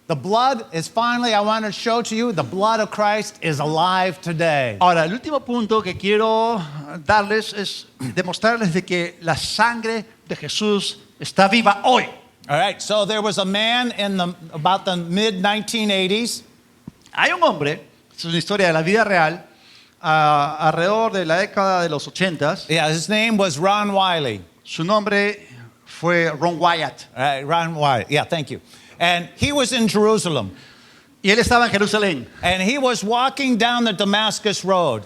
Speaker 2: the blood is finally, I want to show to you, the blood of Christ is alive today.
Speaker 1: Ahora, el último punto que quiero darles es demostrarles de que la sangre de Jesús está viva hoy.
Speaker 2: All right? So, there was a man in about the mid-1980s.
Speaker 1: Hay un hombre, es una historia de la vida real, alrededor de la década de los 80s.
Speaker 2: Yeah, his name was Ron Wiley.
Speaker 1: Su nombre fue Ron Wyatt.
Speaker 2: Ron Wiley. Yeah, thank you. And he was in Jerusalem.
Speaker 1: Y él estaba en Jerusalén.
Speaker 2: And he was walking down the Damascus Road.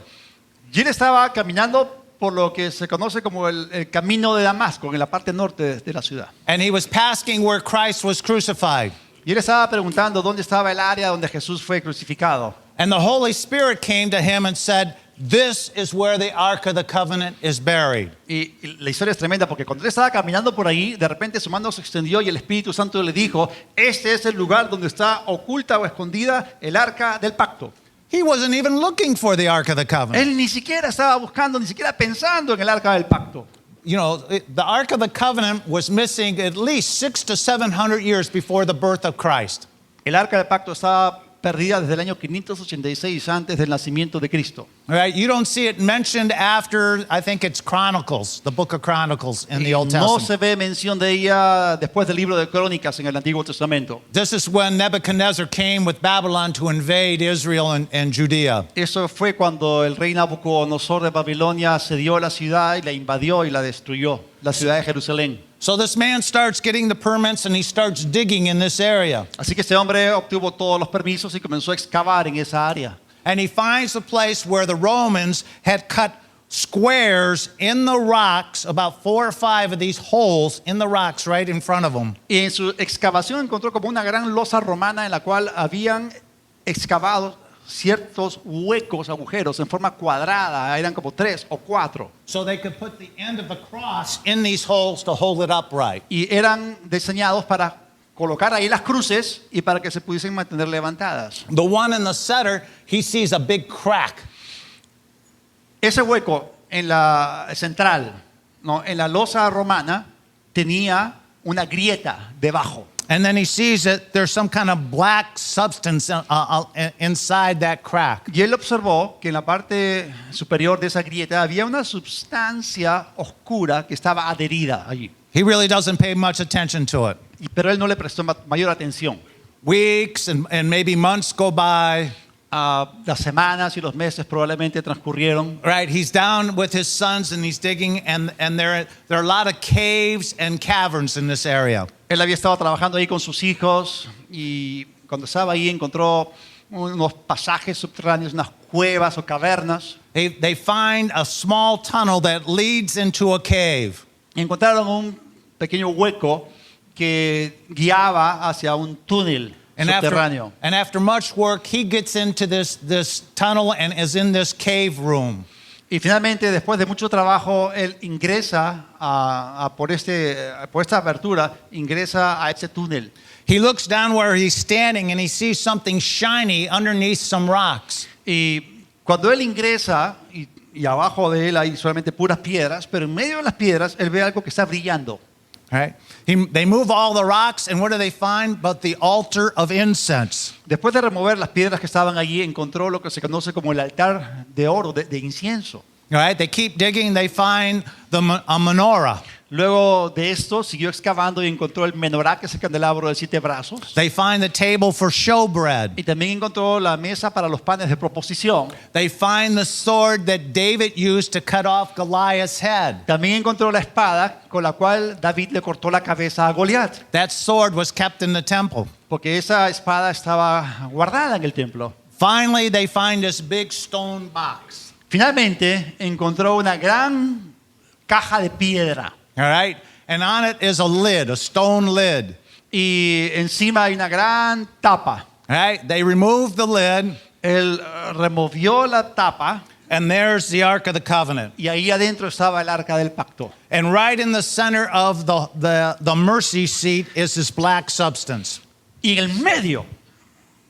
Speaker 1: Y él estaba caminando por lo que se conoce como el camino de Damasco, en la parte norte de la ciudad.
Speaker 2: And he was asking where Christ was crucified.
Speaker 1: Y él estaba preguntando dónde estaba el área donde Jesús fue crucificado.
Speaker 2: And the Holy Spirit came to him and said, this is where the Ark of the Covenant is buried.
Speaker 1: Y la historia es tremenda porque cuando él estaba caminando por ahí, de repente su mano se extendió y el Espíritu Santo le dijo, este es el lugar donde está oculta o escondida el arca del pacto.
Speaker 2: He wasn't even looking for the Ark of the Covenant.
Speaker 1: Él ni siquiera estaba buscando, ni siquiera pensando en el arca del pacto.
Speaker 2: You know, the Ark of the Covenant was missing at least 600 to 700 years before the birth of Christ.
Speaker 1: El arca del pacto estaba perdida desde el año 586 antes del nacimiento de Cristo.
Speaker 2: All right, you don't see it mentioned after, I think it's Chronicles, the book of Chronicles in the Old
Speaker 1: No
Speaker 2: Testament.
Speaker 1: se ve mención de ella después del libro de Crónicas en el Antiguo Testamento.
Speaker 2: This is when Nebuchadnezzar came with Babylon to invade Israel and Judea.
Speaker 1: Eso fue cuando el rey Nabucodonosor de Babilonia asedió la ciudad y la invadió y la destruyó, la ciudad de Jerusalén.
Speaker 2: So this man starts getting the permits and he starts digging in this area.
Speaker 1: Así que este hombre obtuvo todos los permisos y comenzó a excavar en esa área.
Speaker 2: And he finds a place where the Romans had cut squares in the rocks, about 4 or 5 of these holes in the rocks right in front of him.
Speaker 1: Y en su excavación encontró como una gran losa romana en la cual habían excavado ciertos huecos, agujeros en forma cuadrada, eran como 3 o 4.
Speaker 2: So they could put the end of the cross in these holes to hold it upright.
Speaker 1: Y eran diseñados para colocar ahí las cruces y para que se pudiesen mantener levantadas.
Speaker 2: The one in the center, he sees a big crack.
Speaker 1: Ese hueco en la central, ¿no? En la losa romana, tenía una grieta debajo.
Speaker 2: And then he sees that there's some kind of black substance inside that crack.
Speaker 1: Y él observó que en la parte superior de esa grieta había una sustancia oscura que estaba adherida allí.
Speaker 2: He really doesn't pay much attention to it.
Speaker 1: Pero él no le prestó mayor atención.
Speaker 2: Weeks and maybe months go by.
Speaker 1: Las semanas y los meses probablemente transcurrieron.
Speaker 2: Right, he's down with his sons and he's digging, and there are a lot of caves and caverns in this area.
Speaker 1: Él había estado trabajando ahí con sus hijos y cuando estaba ahí encontró unos pasajes subterráneos, unas cuevas o cavernas.
Speaker 2: They find a small tunnel that leads into a cave.
Speaker 1: Y encontraron un pequeño hueco que guiaba hacia un túnel subterráneo.
Speaker 2: After much work, he gets into this tunnel and is in this cave room.
Speaker 1: Y finalmente, después de mucho trabajo, él ingresa por esta abertura, ingresa a ese túnel.
Speaker 2: He looks down where he's standing and he sees something shiny underneath some rocks.
Speaker 1: Y cuando él ingresa, y abajo de él hay solamente puras piedras, pero en medio de las piedras él ve algo que está brillando.
Speaker 2: Right? They move all the rocks, and what do they find but the altar of incense?
Speaker 1: Después de remover las piedras que estaban allí, encontró lo que se conoce como el altar de oro, de incienso.
Speaker 2: Right? They keep digging, they find a menorah.
Speaker 1: Luego de esto, siguió excavando y encontró el menorá, que es el candelabro de 7 brazos.
Speaker 2: They find the table for showbread.
Speaker 1: Y también encontró la mesa para los panes de proposición.
Speaker 2: They find the sword that David used to cut off Goliath's head.
Speaker 1: También encontró la espada con la cual David le cortó la cabeza a Goliat.
Speaker 2: That sword was kept in the temple.
Speaker 1: Porque esa espada estaba guardada en el templo.
Speaker 2: Finally, they find this big stone box.
Speaker 1: Finalmente, encontró una gran caja de piedra.
Speaker 2: All right? And on it is a lid, a stone lid.
Speaker 1: Y encima hay una gran tapa.
Speaker 2: All right? They remove the lid.
Speaker 1: Él removió la tapa.
Speaker 2: And there's the Ark of the Covenant.
Speaker 1: Y ahí adentro estaba el arca del pacto.
Speaker 2: And right in the center of the mercy seat is this black substance.
Speaker 1: Y en el medio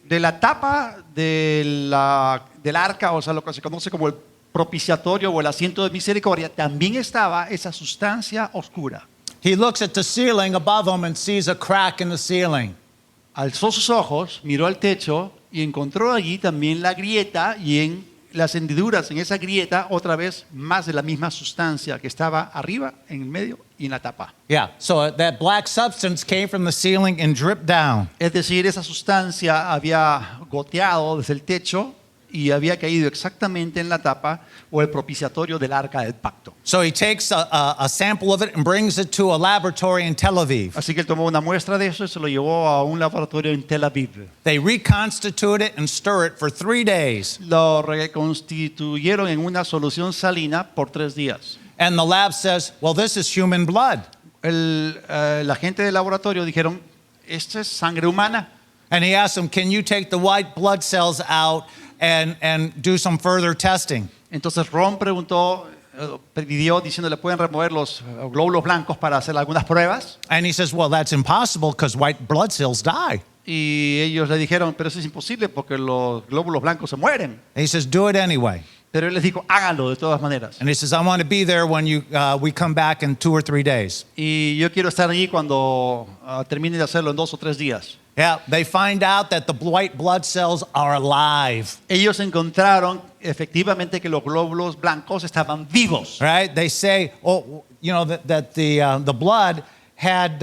Speaker 1: de la tapa del arca, o sea, lo que se conoce como el propiciatorio o el asiento de misericordia, también estaba esa sustancia oscura.
Speaker 2: He looks at the ceiling above him and sees a crack in the ceiling.
Speaker 1: Alzó sus ojos, miró al techo y encontró allí también la grieta, y en las hendiduras en esa grieta otra vez más de la misma sustancia que estaba arriba, en el medio y en la tapa.
Speaker 2: Yeah, so that black substance came from the ceiling and dripped down.
Speaker 1: Es decir, esa sustancia había goteado desde el techo y había caído exactamente en la tapa o el propiciatorio del arca del pacto.
Speaker 2: So he takes a sample of it and brings it to a laboratory in Tel Aviv.
Speaker 1: Así que él tomó una muestra de eso y se lo llevó a un laboratorio en Tel Aviv.
Speaker 2: They reconstitute it and stir it for 3 days.
Speaker 1: Lo reconstituyeron en una solución salina por 3 días.
Speaker 2: And the lab says, well, this is human blood.
Speaker 1: La gente del laboratorio dijeron, esto es sangre humana.
Speaker 2: And he asked them, can you take the white blood cells out and do some further testing?
Speaker 1: Entonces Ron preguntó, pidió diciéndole, ¿pueden remover los glóbulos blancos para hacer algunas pruebas?
Speaker 2: And he says, well, that's impossible because white blood cells die.
Speaker 1: Y ellos le dijeron, pero eso es imposible porque los glóbulos blancos se mueren.
Speaker 2: And he says, do it anyway.
Speaker 1: Pero él les dijo, háganlo de todas maneras.
Speaker 2: And he says, I want to be there when we come back in 2 or 3 days.
Speaker 1: Y yo quiero estar allí cuando termine de hacerlo en 2 o 3 días.
Speaker 2: Yeah, they find out that the white blood cells are alive.
Speaker 1: Ellos encontraron efectivamente que los glóbulos blancos estaban vivos.
Speaker 2: Right? They say, oh, you know, that the blood had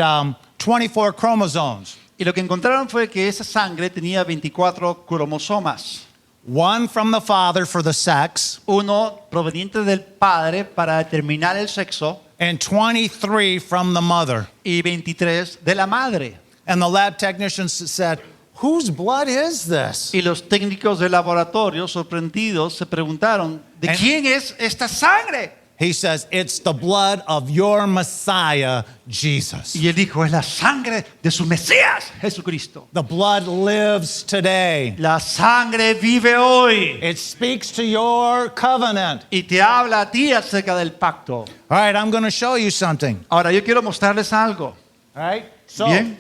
Speaker 2: 24 chromosomes.
Speaker 1: Y lo que encontraron fue que esa sangre tenía 24 cromosomas.
Speaker 2: One from the father for the sex,
Speaker 1: Uno proveniente del padre para determinar el sexo
Speaker 2: and 23 from the mother.
Speaker 1: y 23 de la madre.
Speaker 2: And the lab technicians said, whose blood is this?
Speaker 1: Y los técnicos del laboratorio, sorprendidos, se preguntaron, ¿de
Speaker 2: And-
Speaker 1: quién es esta sangre?
Speaker 2: He says, it's the blood of your Messiah, Jesus.
Speaker 1: Y él dijo, es la sangre de su Mesías, Jesucristo.
Speaker 2: The blood lives today.
Speaker 1: La sangre vive hoy
Speaker 2: It speaks to your covenant.
Speaker 1: y te habla a ti acerca del pacto.
Speaker 2: All right, I'm going to show you something.
Speaker 1: Ahora, yo quiero mostrarles algo.
Speaker 2: All right? So,
Speaker 1: Bien.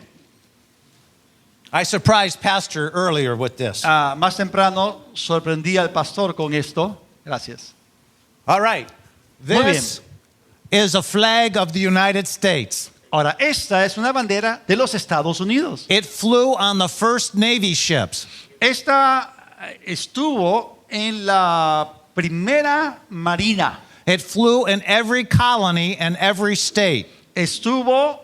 Speaker 2: I surprised Pastor earlier with this.
Speaker 1: Más temprano sorprendí al pastor con esto. Gracias.
Speaker 2: All right.
Speaker 1: Muy bien.
Speaker 2: This is a flag of the United States.
Speaker 1: Ahora, esta es una bandera de los Estados Unidos.
Speaker 2: It flew on the first Navy ships.
Speaker 1: Esta estuvo en la primera marina.
Speaker 2: It flew in every colony and every state.
Speaker 1: Estuvo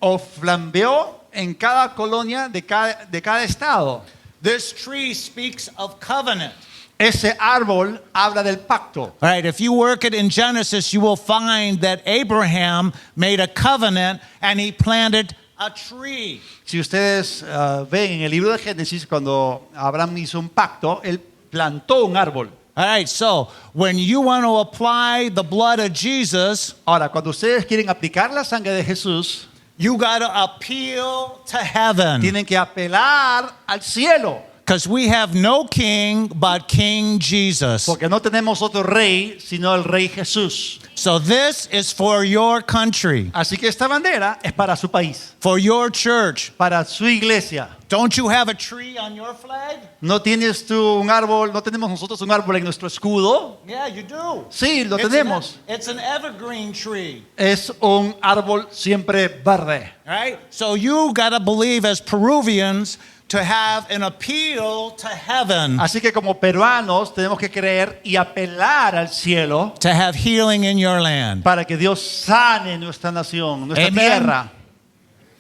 Speaker 1: o flambeó en cada colonia de cada estado.
Speaker 2: This tree speaks of covenant.
Speaker 1: Ese árbol habla del pacto.
Speaker 2: All right, if you work it in Genesis, you will find that Abraham made a covenant and he planted a tree.
Speaker 1: Si ustedes ven en el libro de Génesis, cuando Abraham hizo un pacto, él plantó un árbol.
Speaker 2: All right, so when you want to apply the blood of Jesus,
Speaker 1: Ahora, cuando ustedes quieren aplicar la sangre de Jesús,
Speaker 2: you got to appeal to heaven.
Speaker 1: tienen que apelar al cielo.
Speaker 2: Because we have no king but King Jesus.
Speaker 1: Porque no tenemos otro rey, sino el rey Jesús.
Speaker 2: So this is for your country,
Speaker 1: Así que esta bandera es para su país,
Speaker 2: for your church.
Speaker 1: para su iglesia.
Speaker 2: Don't you have a tree on your flag?
Speaker 1: ¿No tienes tú un árbol? ¿No tenemos nosotros un árbol en nuestro escudo?
Speaker 2: Yeah, you do.
Speaker 1: Sí, lo tenemos.
Speaker 2: It's an evergreen tree.
Speaker 1: Es un árbol siempre verde.
Speaker 2: All right? So you got to believe as Peruvians to have an appeal to heaven,
Speaker 1: Así que como peruanos tenemos que creer y apelar al cielo
Speaker 2: to have healing in your land.
Speaker 1: para que Dios sane nuestra nación, nuestra
Speaker 2: Amen.
Speaker 1: tierra.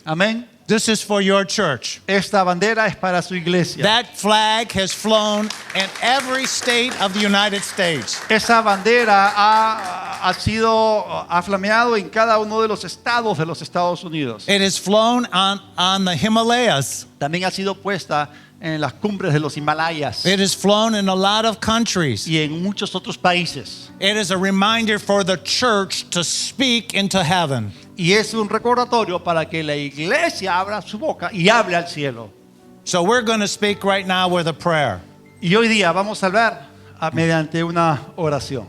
Speaker 1: Amén.
Speaker 2: This is for your church.
Speaker 1: Esta bandera es para su iglesia.
Speaker 2: That flag has flown in every state of the United States.
Speaker 1: Esa bandera ha flameado en cada uno de los estados de los Estados Unidos.
Speaker 2: It has flown on the Himalayas.
Speaker 1: También ha sido puesta en las cumbres de los Himalayas
Speaker 2: It has flown in a lot of countries.
Speaker 1: y en muchos otros países.
Speaker 2: It is a reminder for the church to speak into heaven.
Speaker 1: Y es un recordatorio para que la iglesia abra su boca y hable al cielo.
Speaker 2: So we're going to speak right now with a prayer.
Speaker 1: Y hoy día vamos a hablar mediante una oración.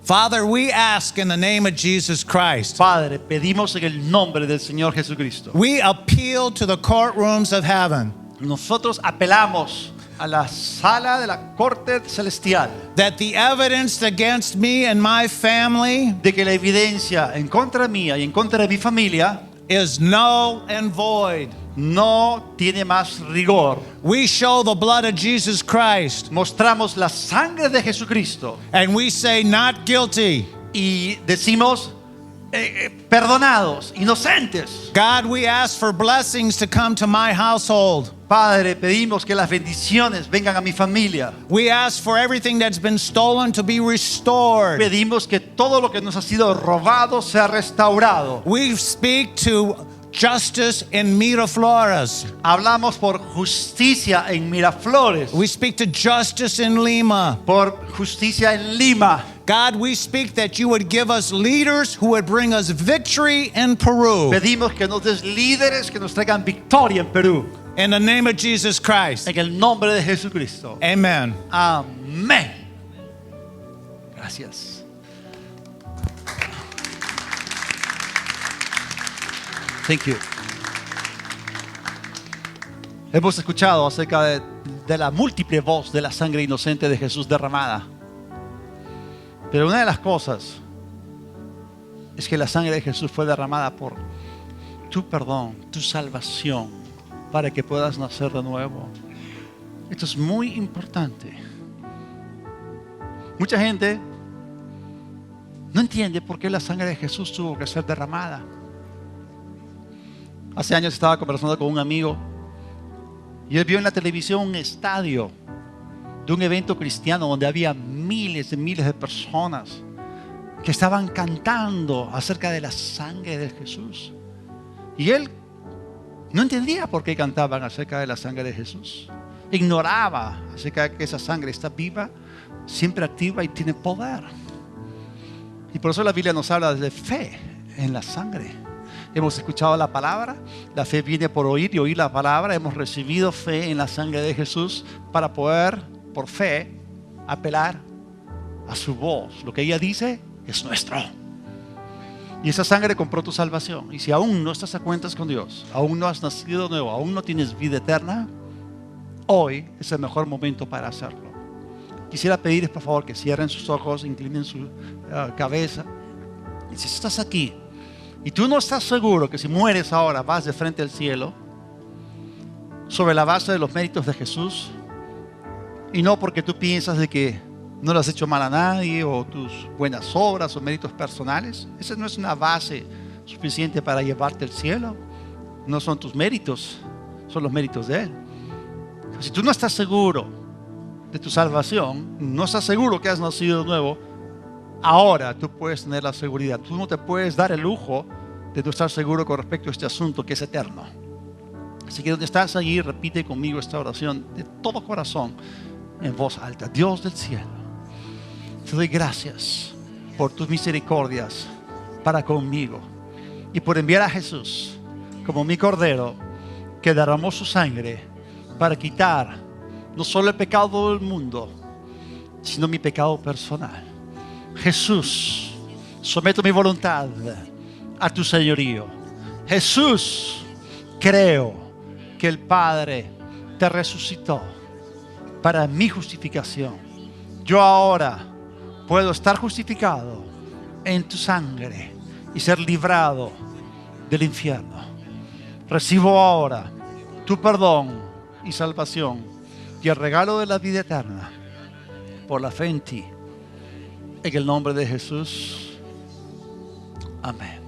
Speaker 2: Father, we ask in the name of Jesus Christ.
Speaker 1: Padre, pedimos en el nombre del Señor Jesucristo.
Speaker 2: We appeal to the courtrooms of heaven
Speaker 1: Nosotros apelamos a la sala de la corte celestial
Speaker 2: that the evidence against me and my family
Speaker 1: de que la evidencia en contra mía y en contra de mi familia
Speaker 2: is null and void.
Speaker 1: no tiene más rigor.
Speaker 2: We show the blood of Jesus Christ
Speaker 1: Mostramos la sangre de Jesucristo
Speaker 2: and we say not guilty.
Speaker 1: y decimos perdonados, inocentes.
Speaker 2: God, we ask for blessings to come to my household.
Speaker 1: Padre, pedimos que las bendiciones vengan a mi familia.
Speaker 2: We ask for everything that's been stolen to be restored.
Speaker 1: Pedimos que todo lo que nos ha sido robado sea restaurado.
Speaker 2: We speak to justice in Miraflores.
Speaker 1: Hablamos por justicia en Miraflores,
Speaker 2: We speak to justice in Lima.
Speaker 1: por justicia en Lima.
Speaker 2: God, we speak that you would give us leaders who would bring us victory in Peru.
Speaker 1: Pedimos que nos des líderes que nos traigan victoria en Perú.
Speaker 2: In the name of Jesus Christ.
Speaker 1: En el nombre de Jesucristo.
Speaker 2: Amen.
Speaker 1: Amén. Gracias. Thank you. Hemos escuchado acerca de la múltiple voz de la sangre inocente de Jesús derramada. Pero una de las cosas es que la sangre de Jesús fue derramada por tu perdón, tu salvación, para que puedas nacer de nuevo. Esto es muy importante. Mucha gente no entiende por qué la sangre de Jesús tuvo que ser derramada. Hace años estaba conversando con un amigo y él vio en la televisión un estadio de un evento cristiano donde había miles y miles de personas que estaban cantando acerca de la sangre de Jesús. Y él no entendía por qué cantaban acerca de la sangre de Jesús. Ignoraba acerca de que esa sangre está viva, siempre activa y tiene poder. Y por eso la Biblia nos habla de fe en la sangre. Hemos escuchado la palabra, la fe viene por oír y oír la palabra. Hemos recibido fe en la sangre de Jesús para poder, por fe, apelar a su voz. Lo que ella dice es nuestro. Y esa sangre compró tu salvación. Y si aún no estás a cuentas con Dios, aún no has nacido de nuevo, aún no tienes vida eterna, hoy es el mejor momento para hacerlo. Quisiera pedirles por favor que cierren sus ojos, inclinen su cabeza. Y si estás aquí y tú no estás seguro que si mueres ahora vas de frente al cielo, sobre la base de los méritos de Jesús, y no porque tú piensas de que no le has hecho mal a nadie o tus buenas obras o méritos personales, esa no es una base suficiente para llevarte al cielo. No son tus méritos, son los méritos de Él. Si tú no estás seguro de tu salvación, no estás seguro que has nacido de nuevo, ahora tú puedes tener la seguridad. Tú no te puedes dar el lujo de no estar seguro con respecto a este asunto que es eterno. Así que donde estás allí, repite conmigo esta oración de todo corazón en voz alta. Dios del cielo, te doy gracias por tus misericordias para conmigo y por enviar a Jesús como mi cordero que derramó su sangre para quitar no solo el pecado del mundo, sino mi pecado personal. Jesús, someto mi voluntad a tu señorío. Jesús, creo que el Padre te resucitó para mi justificación. Yo ahora puedo estar justificado en tu sangre y ser librado del infierno. Recibo ahora tu perdón y salvación y el regalo de la vida eterna por la fe en ti. En el nombre de Jesús. Amén.